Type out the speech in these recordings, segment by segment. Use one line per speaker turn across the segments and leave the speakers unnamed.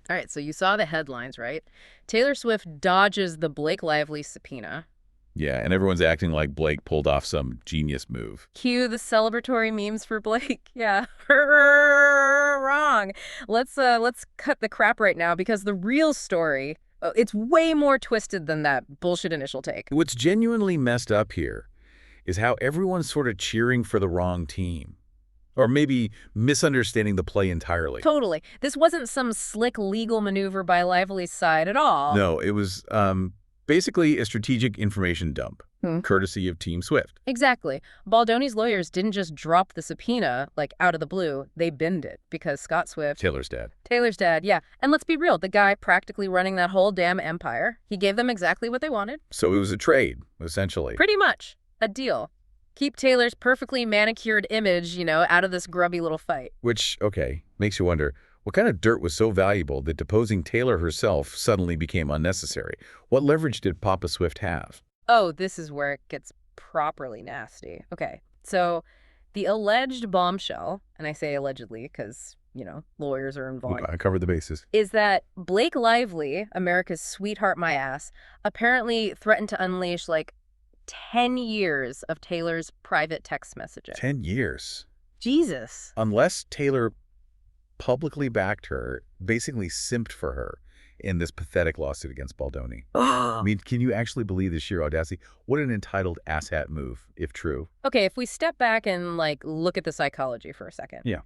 All right, so you saw the headlines, right? Taylor Swift dodges the Blake Lively subpoena.
Yeah, and everyone's acting like Blake pulled off some genius move.
Cue the celebratory memes for Blake. Yeah, wrong. Let's cut the crap right now because the real story, it's way more twisted than that bullshit initial take.
What's genuinely messed up here is how everyone's sort of cheering for the wrong team. Or maybe misunderstanding the play entirely.
Totally. This wasn't some slick legal maneuver by Lively's side at all.
No, it was basically a strategic information dump, courtesy of Team Swift.
Exactly. Baldoni's lawyers didn't just drop the subpoena, like, out of the blue. They binned it because Scott Swift...
Taylor's dad.
Taylor's dad, yeah. And let's be real, the guy practically running that whole damn empire, he gave them exactly what they wanted.
So it was a trade, essentially.
Pretty much. A deal. Keep Taylor's perfectly manicured image, out of this grubby little fight.
Which, okay, makes you wonder, what kind of dirt was so valuable that deposing Taylor herself suddenly became unnecessary? What leverage did Papa Swift have?
Oh, this is where it gets properly nasty. Okay, so the alleged bombshell, and I say allegedly because, lawyers are involved.
I covered the bases.
Is that Blake Lively, America's sweetheart my ass, apparently threatened to unleash, 10 years of Taylor's private text messages.
10 years?
Jesus.
Unless Taylor publicly backed her, basically simped for her in this pathetic lawsuit against Baldoni. I mean, can you actually believe the sheer audacity? What an entitled asshat move, if true.
Okay, if we step back and, look at the psychology for a second.
Yeah.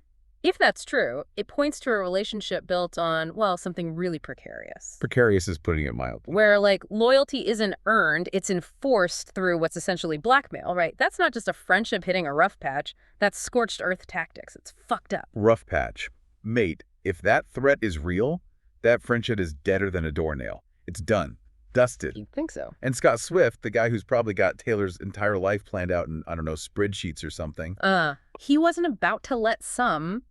If that's true, it points to a relationship built on, something really precarious.
Precarious is putting it mildly.
Where, loyalty isn't earned, it's enforced through what's essentially blackmail, right? That's not just a friendship hitting a rough patch. That's scorched earth tactics. It's fucked up.
Rough patch. Mate, if that threat is real, that friendship is deader than a doornail. It's done. Dusted.
You'd think so.
And Scott Swift, the guy who's probably got Taylor's entire life planned out in, I don't know, spreadsheets or something.
He wasn't about to let some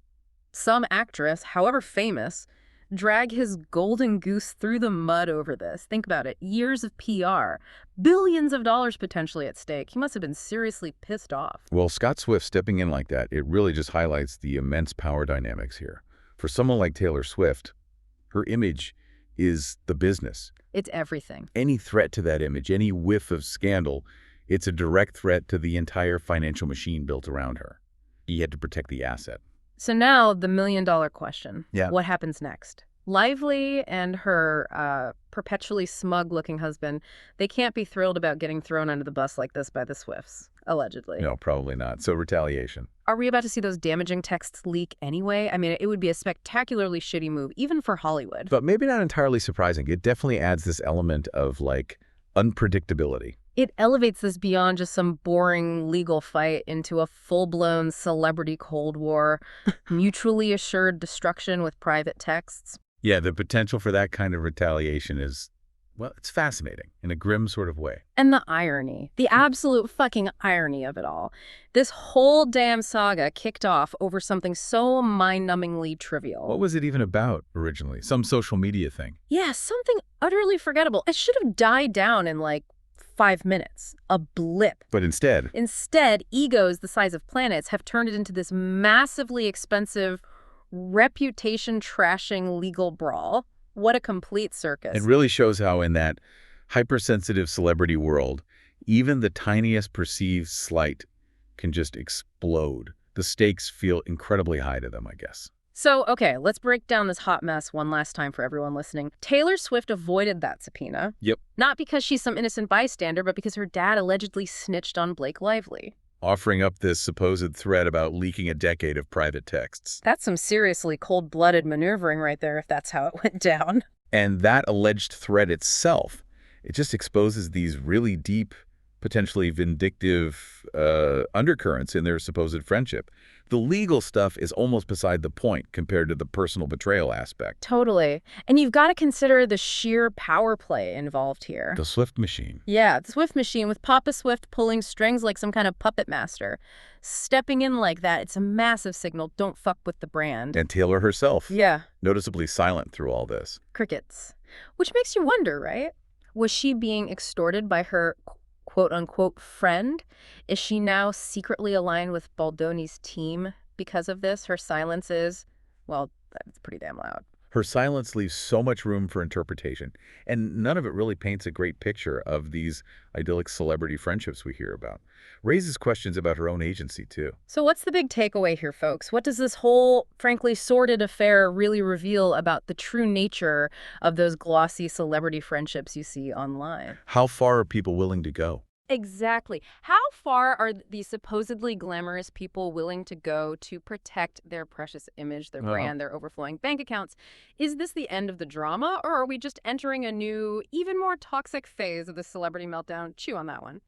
actress, however famous, drag his golden goose through the mud over this. Think about it. Years of PR. Billions of dollars potentially at stake. He must have been seriously pissed off.
Well, Scott Swift stepping in like that, it really just highlights the immense power dynamics here. For someone like Taylor Swift, her image is the business.
It's everything.
Any threat to that image, any whiff of scandal, it's a direct threat to the entire financial machine built around her. He had to protect the asset.
So now the million-dollar question.
Yeah.
What happens next? Lively and her perpetually smug-looking husband, they can't be thrilled about getting thrown under the bus like this by the Swifts, allegedly.
No, probably not. So retaliation.
Are we about to see those damaging texts leak anyway? I mean, it would be a spectacularly shitty move, even for Hollywood.
But maybe not entirely surprising. It definitely adds this element of, unpredictability.
It elevates this beyond just some boring legal fight into a full-blown celebrity Cold War, mutually assured destruction with private texts.
Yeah, the potential for that kind of retaliation is, it's fascinating in a grim sort of way.
And the irony, the absolute fucking irony of it all. This whole damn saga kicked off over something so mind-numbingly trivial.
What was it even about originally? Some social media thing?
Yeah, something utterly forgettable. It should have died down in 5 minutes. A blip.
But instead,
egos the size of planets have turned it into this massively expensive, reputation-trashing legal brawl. What a complete circus.
It really shows how in that hypersensitive celebrity world, even the tiniest perceived slight can just explode. The stakes feel incredibly high to them, I guess.
So, okay, let's break down this hot mess one last time for everyone listening. Taylor Swift avoided that subpoena.
Yep.
Not because she's some innocent bystander, but because her dad allegedly snitched on Blake Lively.
Offering up this supposed threat about leaking a decade of private texts.
That's some seriously cold-blooded maneuvering right there, if that's how it went down.
And that alleged threat itself, it just exposes these really deep, potentially vindictive undercurrents in their supposed friendship. The legal stuff is almost beside the point compared to the personal betrayal aspect.
Totally. And you've got to consider the sheer power play involved here.
The Swift machine.
Yeah, the Swift machine with Papa Swift pulling strings like some kind of puppet master. Stepping in like that, it's a massive signal. Don't fuck with the brand.
And Taylor herself.
Yeah.
Noticeably silent through all this.
Crickets. Which makes you wonder, right? Was she being extorted by her quote-unquote friend? Is she now secretly aligned with Baldoni's team because of this? Her silence is, it's pretty damn loud.
Her silence leaves so much room for interpretation, and none of it really paints a great picture of these idyllic celebrity friendships we hear about. Raises questions about her own agency, too.
So what's the big takeaway here, folks? What does this whole, frankly, sordid affair really reveal about the true nature of those glossy celebrity friendships you see online?
How far are people willing to go?
Exactly. How far are these supposedly glamorous people willing to go to protect their precious image, their brand, their overflowing bank accounts? Is this the end of the drama, or are we just entering a new, even more toxic phase of the celebrity meltdown? Chew on that one.